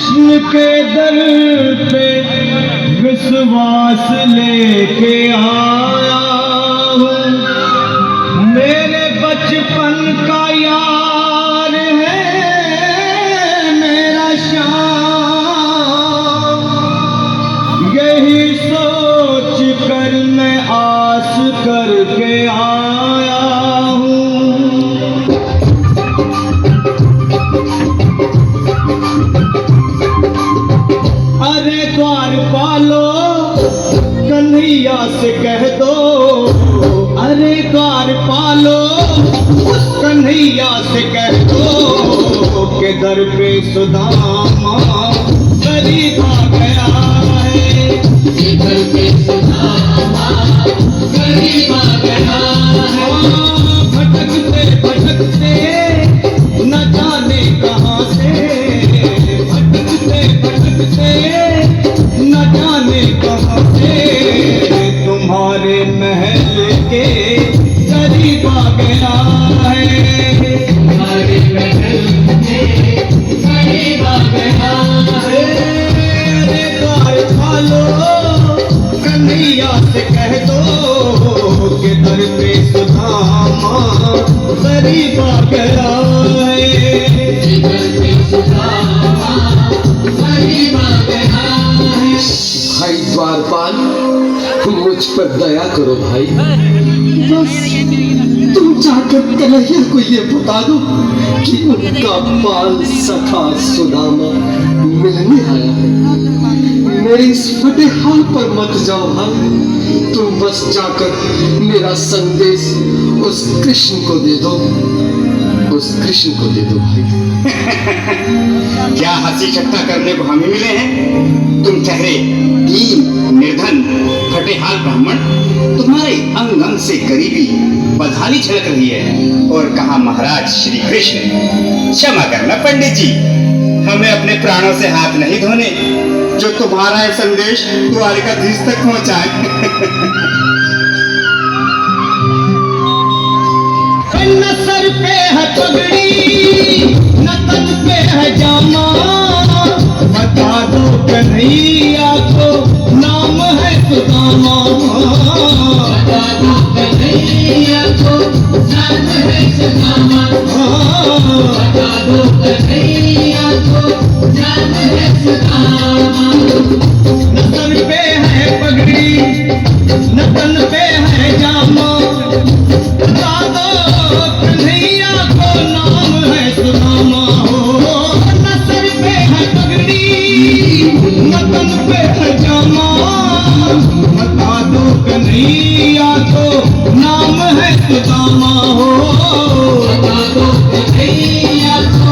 कृष्ण के दर पे विश्वास लेके आया हूँ। मेरे बचपन का यार है मेरा श्याम, यही सोच कर मैं आस करके आया हूँ। अरे द्वारपालो कन्हैया से कह दो, अरे द्वारपालो उस कन्हैया से कह दो के दर पे सुदामा गरीब आ गया है, दर पे सुदामा गरीब आ गया है। भटकते भटकते न जाने कहाँ से, भटकते भटकते न जाने कहाँ से तुम्हारे महल के करीब आ गया है, तुम्हारे महल के करीब आ गया है। अरे द्वारपालो कन्हैया से कह दो कि दर पे सुदामा करीब आ गया है, दर पे सुदामा करीब आ गया है। भाई द्वारपाल, मुझ पर दया करो भाई। बस तुम जाकर कन्हैया को ये बता दो कि उनका बाल सखा सुदामा मिलने आया है। मेरे इस फटे हाल पर मत जाओ भाई, तुम बस जाकर मेरा संदेश उस कृष्ण को दे दो, उस कृष्ण को दे दो भाई। क्या हंसी ठट्टा करने को हमें मिले हैं? तुम ठहरे दीन निर्धन फटे हाल ब्राह्मण, तुम्हारे अंग अंग से गरीबी बदहाली झलक रही है। और कहा महाराज श्री कृष्ण। क्षमा करना पंडित जी, हमें अपने प्राणों से हाथ नहीं धोने जो तुम्हारा है संदेश द्वारिकाधीश तक पहुंचाए। न सर पे है पगड़ी न तन पे है जामा, बता दो कन्हैया को नाम है सुदामा, बता दो कन्हैया को नाम है सुदामा, बता दो कन्हैया को नाम है सुदामा। न सर पे है पगड़ी न तन पे है जामा, बता दो कन्हैया को नाम है सुदामा हो। न सर पे है पगड़ी न तन पे है जामा, बता दो कन्हैया को नाम है सुदामा हो, बता दो कन्हैया को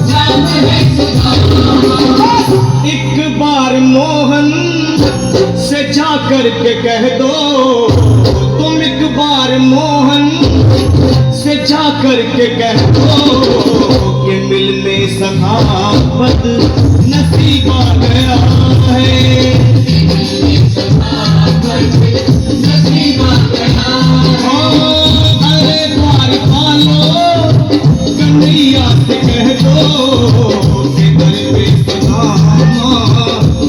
नाम है सुदामा। एक बार मोहन से जा कर के कह दो, तुम एक बार मोहन से जा कर के कह दो कि मिलने सखावत नसीब आ गया है, नसीब आ गया है। अरे द्वारपालो कन्हैया से कह दो कि दर पे सुदामा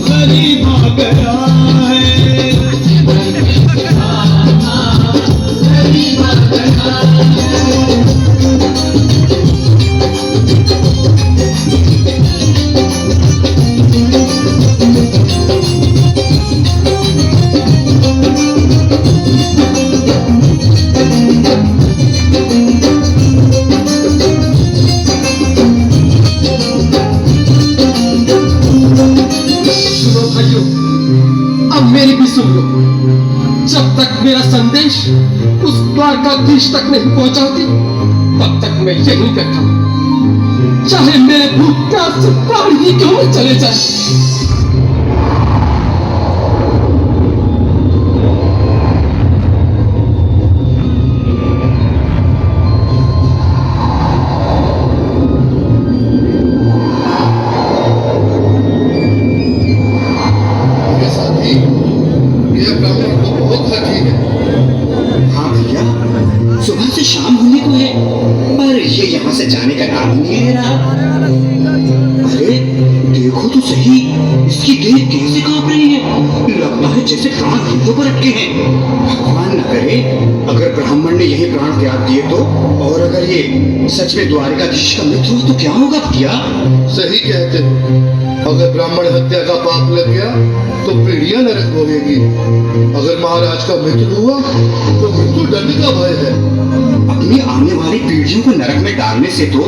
गरीब आ गया है, दर पे सुदामा गरीब आ गया है। मेरी भी सुन लो, जब तक मेरा संदेश उस द्वारकाधीश तक नहीं पहुंचाती तब तक मैं यहीं बैठा हूं, चाहे मेरे भूख प्यास से प्राण ही क्यों न चले जाए। से जाने का नाम नहीं ले रहा। अरे देखो तो सही, ये कैसे कांप रही है? लगता है जैसे प्राण हाथों पर अटके हैं। भगवान न करे अगर ब्राह्मण ने यही प्राण त्याग दिए तो, और अगर ये सच में द्वारिकाधीश का मित्र हो तो क्या होगा भैया? सही कहते हो। अगर ब्राह्मण हत्या का पाप लग गया तो पीढ़ियां नरक भोगेंगी। अगर महाराज का मित्र हुआ तो मृत्यु दंड का भय है। अपनी आने वाली पीढ़ियों को नरक में डालने से तो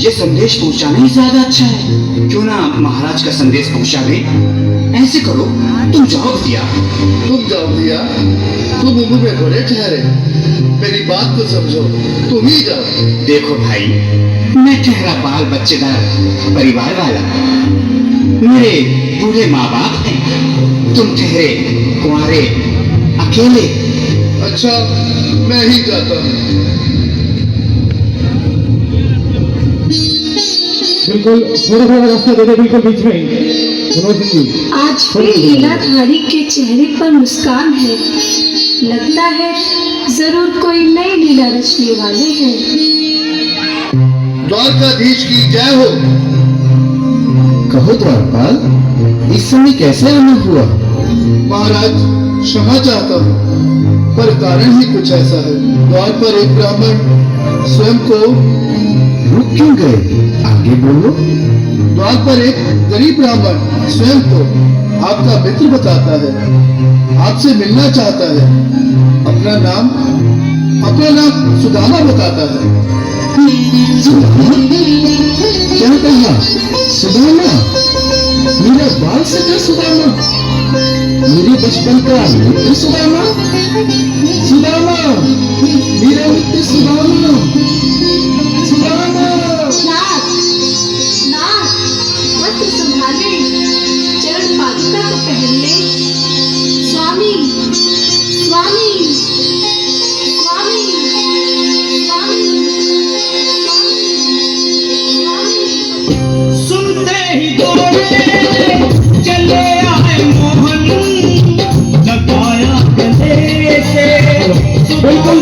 ये संदेश पहुंचाना ही ज्यादा अच्छा है। क्यों ना महाराज का संदेश पहुंचा दे? ऐसे करो, तुम जाओ भैया। तुम जाओ भैया, तुम उम्र में बड़े ठहरे, मेरी बात को समझो, तुम ही जाओ। देखो भाई, मैं ठहरा बाल बच्चेदार परिवार वाला, मेरे बूढ़े माँ बाप हैं, तुम ठहरे कुंवारे अकेले। अच्छा, मैं ही जाता हूँ। बिल्कुल थोड़ा रास्ता दे दे, बिल्कुल बीच में मनोज सिंह जी। आज भी लीलाधारी के चेहरे पर मुस्कान है। लगता है जरूर कोई नई लीला रचने वाले हैं। द्वारकाधीश की जय हो। कहो द्वारपाल, इस समय कैसे आना हुआ? महाराज, क्षमा चाहता हूँ, पर कारण ही कुछ ऐसा है। द्वार पर एक ब्राह्मण स्वयं को रुक क्यों गए? आगे बोलो। द्वार पर एक गरीब ब्राह्मण स्वयं को आपका मित्र बताता है, आपसे मिलना चाहता है। अपना नाम सुदामा बताता है। सुदामा? क्या कहा? सुदामा? मेरा बाल सखा सुदामा? मेरे बचपन का मित्र सुदामा? सुदामा, मेरा मित्र सुदामा, सुदामा। नाथ, नाथ, वस्त्र संभाले, चरण पादुका को पहन ले। स्वामी, स्वामी, स्वामी, स्वामी, स्वामी। सुनते ही दौड़े चले आए मोहन, लगाया गले से बिल्कुल